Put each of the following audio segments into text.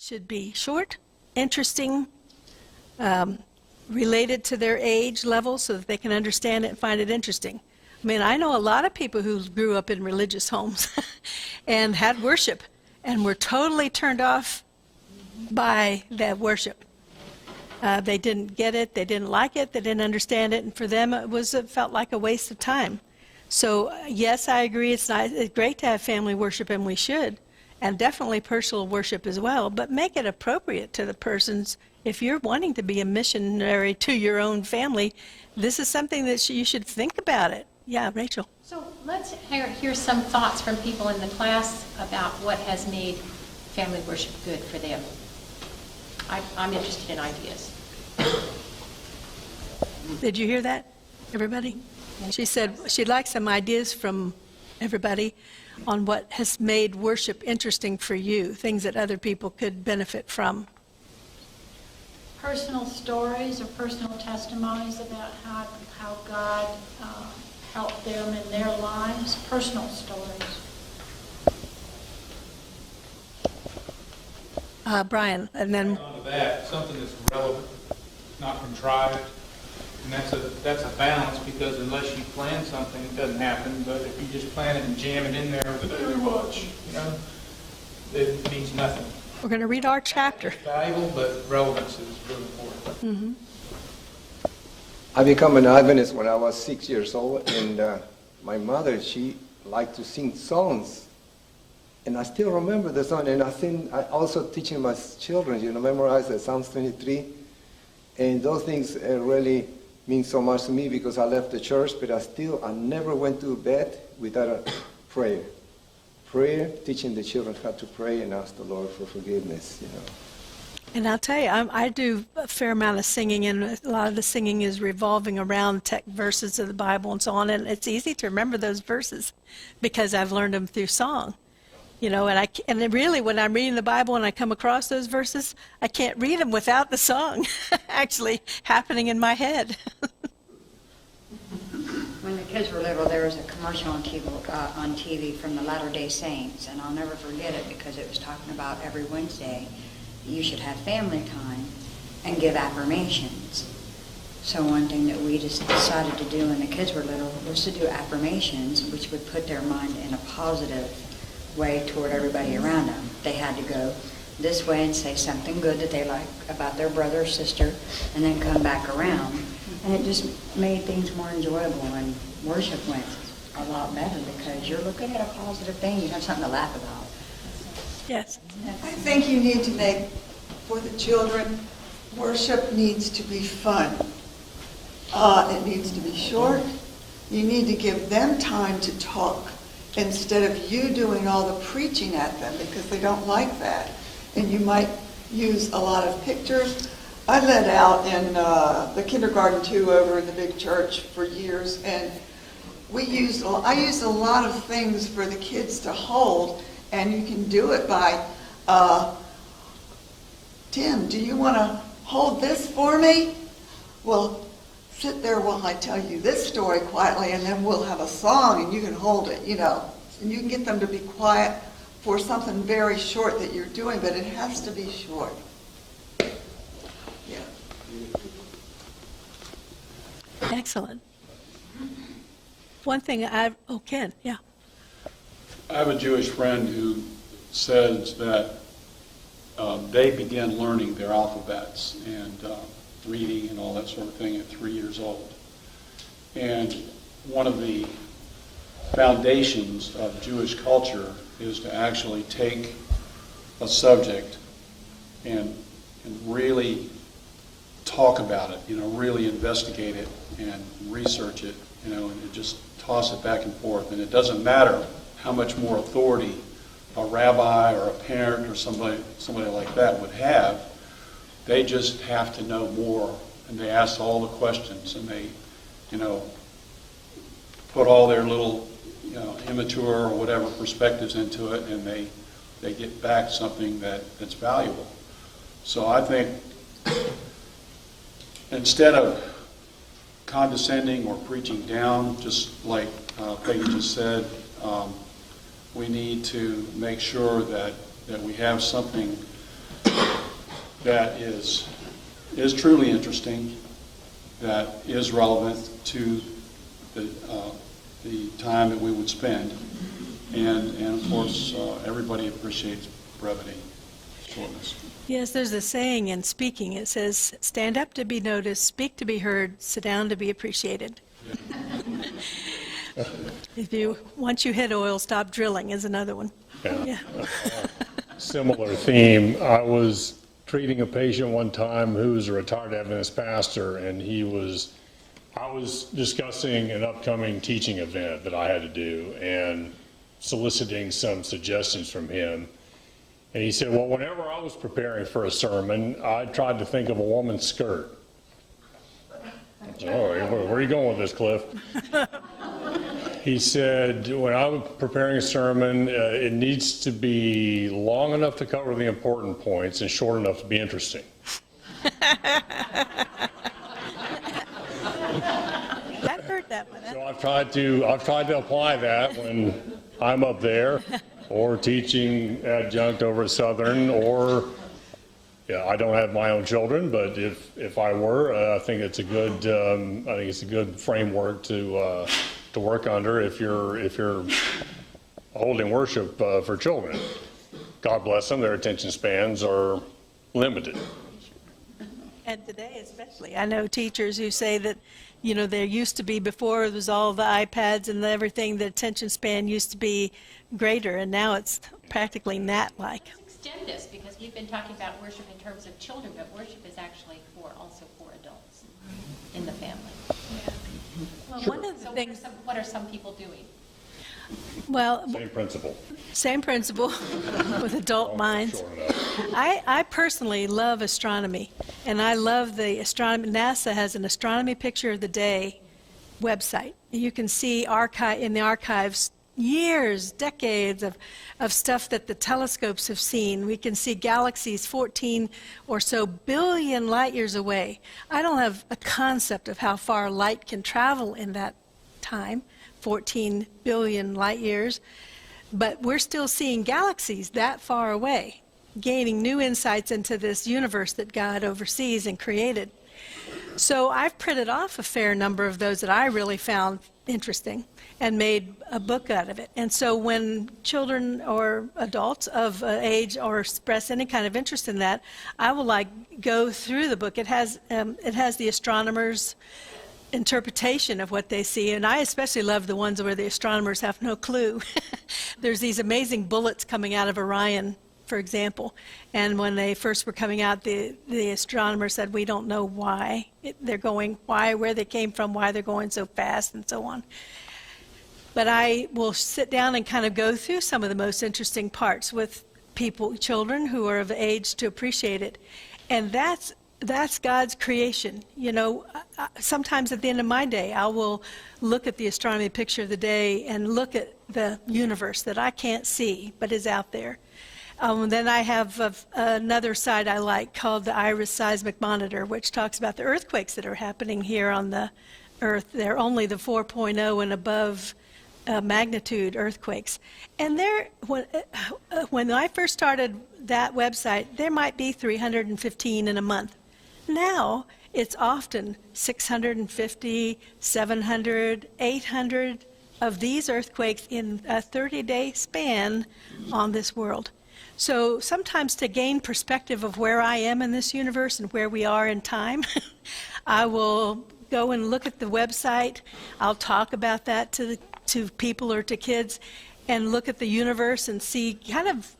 should be short, interesting, related to their age level so that they can understand it and find it interesting. I mean, I know a lot of people who grew up in religious homes and had worship and were totally turned off by that worship. They didn't get it, they didn't like it, they didn't understand it, and for them it felt like a waste of time. So yes, I agree, it's great to have family worship, and we should, and definitely personal worship as well, but make it appropriate to the persons. If you're wanting to be a missionary to your own family, this is something that you should think about it. Yeah, Rachel. So let's hear some thoughts from people in the class about what has made family worship good for them. I'm interested in ideas. Did you hear that, everybody? She said she'd like some ideas from everybody on what has made worship interesting for you, things that other people could benefit from. Personal stories or personal testimonies about how God helped them in their lives. Personal stories. Brian, and then On to that, something that's relevant, not contrived, and that's a balance, because unless you plan something, it doesn't happen. But if you just plan it and jam it in there with a daily watch, it means nothing. we're going to read our chapter. It's valuable, but relevance is really important. Mm-hmm. I became an Adventist when I was 6 years old, and my mother, she liked to sing songs. And I still remember the song, and I also teaching my children, memorize the Psalms 23. And those things really mean so much to me, because I left the church, but I never went to bed without a prayer. Prayer, teaching the children how to pray and ask the Lord for forgiveness, And I'll tell you, I do a fair amount of singing, and a lot of the singing is revolving around verses of the Bible and so on, and it's easy to remember those verses because I've learned them through song. And really, when I'm reading the Bible and I come across those verses, I can't read them without the song actually happening in my head. When the kids were little, there was a commercial on TV from the Latter-day Saints, and I'll never forget it because it was talking about every Wednesday you should have family time and give affirmations. So one thing that we just decided to do when the kids were little was to do affirmations, which would put their mind in a positive way toward everybody around them. They had to go this way and say something good that they like about their brother or sister, and then come back around. And it just made things more enjoyable, and worship went a lot better because you're looking at a positive thing. You have something to laugh about. Yes. I think you need to make, for the children, worship needs to be fun. It needs to be short. You need to give them time to talk instead of you doing all the preaching at them, because they don't like that. And you might use a lot of pictures. I led out in the kindergarten too over in the big church for years, and I used a lot of things for the kids to hold, and you can do it by, Tim, do you want to hold this for me? Well, sit there while I tell you this story quietly, and then we'll have a song and you can hold it, and you can get them to be quiet for something very short that you're doing, but it has to be short. Yeah. Excellent. One thing Ken, yeah. I have a Jewish friend who says that they began learning their alphabets and reading and all that sort of thing at 3 years old. And one of the foundations of Jewish culture is to actually take a subject and really talk about it, really investigate it and research it, and just toss it back and forth. And it doesn't matter how much more authority a rabbi or a parent or somebody like that would have. They just have to know more, and they ask all the questions, and they, put all their little, immature or whatever perspectives into it, and they get back something that's valuable. So I think instead of condescending or preaching down, just like Peggy just said, we need to make sure that we have something that is truly interesting, that is relevant to the time that we would spend. And of course, everybody appreciates brevity, shortness. Yes, there's a saying in speaking. It says, stand up to be noticed, speak to be heard, sit down to be appreciated. Once you hit oil, stop drilling is another one. Yeah. Similar theme. I was treating a patient one time who was a retired Adventist pastor, and I was discussing an upcoming teaching event that I had to do and soliciting some suggestions from him. And he said, well, whenever I was preparing for a sermon, I tried to think of a woman's skirt. Oh, where are you going with this, Cliff? He said, when I was preparing a sermon, it needs to be long enough to cover the important points and short enough to be interesting. I've heard that one. So I've tried to apply that when I'm up there or teaching adjunct over at Southern, or I don't have my own children, but if I were, I think it's a good framework to work under if you're holding worship for children. God bless them, their attention spans are limited. And today especially, I know teachers who say that, there used to be, before there was all the iPads and everything, the attention span used to be greater, and now it's practically gnat-like. Let's extend this, because we've been talking about worship in terms of children, but worship is actually also for adults in the family. Well, one of the So things, what are some people doing? well, Same principle. with adult minds. Short enough. I personally love astronomy, and I love the astronomy. NASA has an astronomy picture of the day website. You can see in the archives years, decades of stuff that the telescopes have seen. We can see galaxies 14 or so billion light years away. I don't have a concept of how far light can travel in that time, 14 billion light years, but we're still seeing galaxies that far away, gaining new insights into this universe that God oversees and created. So I've printed off a fair number of those that I really found interesting and made a book out of it. And so when children or adults of age or express any kind of interest in that, I will go through the book. It has the astronomers' interpretation of what they see, and I especially love the ones where the astronomers have no clue. There's these amazing bullets coming out of Orion, for example, and when they first were coming out, the astronomer said, we don't know why they're going, where they came from, why they're going so fast, and so on. But I will sit down and kind of go through some of the most interesting parts with children who are of age to appreciate it, and that's God's creation. Sometimes at the end of my day, I will look at the astronomy picture of the day and look at the universe that I can't see but is out there. Then I have another site I like called the IRIS Seismic Monitor, which talks about the earthquakes that are happening here on the Earth. They're only the 4.0 and above magnitude earthquakes. And when I first started that website, there might be 315 in a month. Now it's often 650, 700, 800 of these earthquakes in a 30-day span on this world. So sometimes to gain perspective of where I am in this universe and where we are in time, I will go and look at the website. I'll talk about that to people or to kids, and look at the universe and see,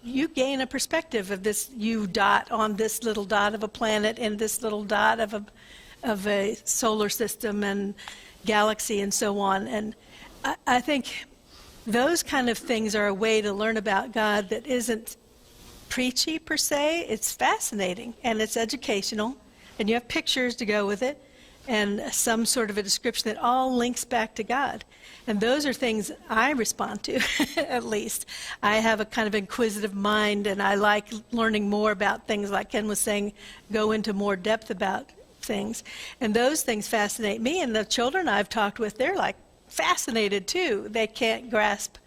you gain a perspective of this dot on this little dot of a planet and this little dot of a solar system and galaxy and so on. And I think those kind of things are a way to learn about God that isn't preachy per se. It's fascinating and it's educational, and you have pictures to go with it and some sort of a description that all links back to God. And those are things I respond to, at least. I have a kind of inquisitive mind, and I like learning more about things, like Ken was saying, go into more depth about things. And those things fascinate me, and the children I've talked with, they're like fascinated too. They can't grasp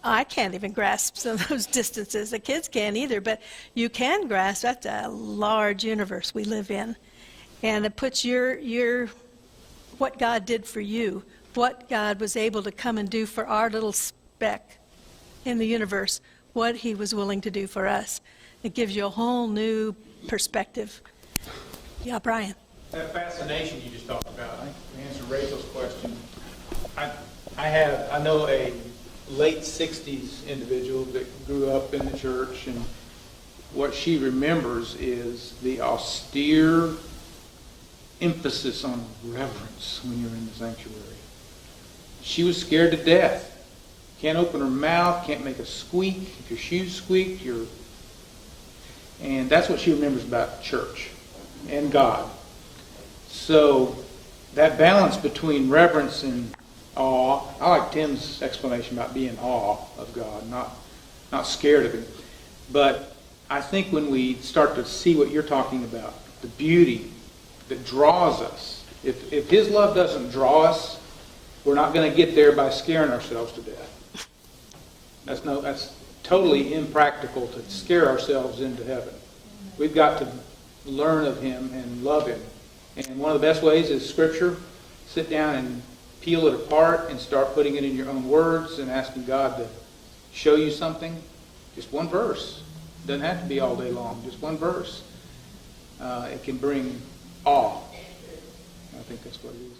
I can't even grasp some of those distances. The kids can't either, but you can grasp. That's a large universe we live in. And it puts what God did for you, what God was able to come and do for our little speck in the universe, what he was willing to do for us. It gives you a whole new perspective. Yeah, Brian. That fascination you just talked about, to answer Rachel's question, I know a late 60s individual that grew up in the church, and what she remembers is the austere emphasis on reverence when you're in the sanctuary. She was scared to death. Can't open her mouth, can't make a squeak. If your shoes squeaked, and that's what she remembers about church and God. So that balance between reverence and awe, I like Tim's explanation about being awe of God, not scared of him. But I think when we start to see what you're talking about, the beauty that draws us, if his love doesn't draw us, we're not going to get there by scaring ourselves to death. That's totally impractical to scare ourselves into heaven. We've got to learn of him and love him. And one of the best ways is Scripture. Sit down and peel it apart and start putting it in your own words and asking God to show you something. Just one verse. Doesn't have to be all day long. Just one verse. It can bring awe. I think that's what it is.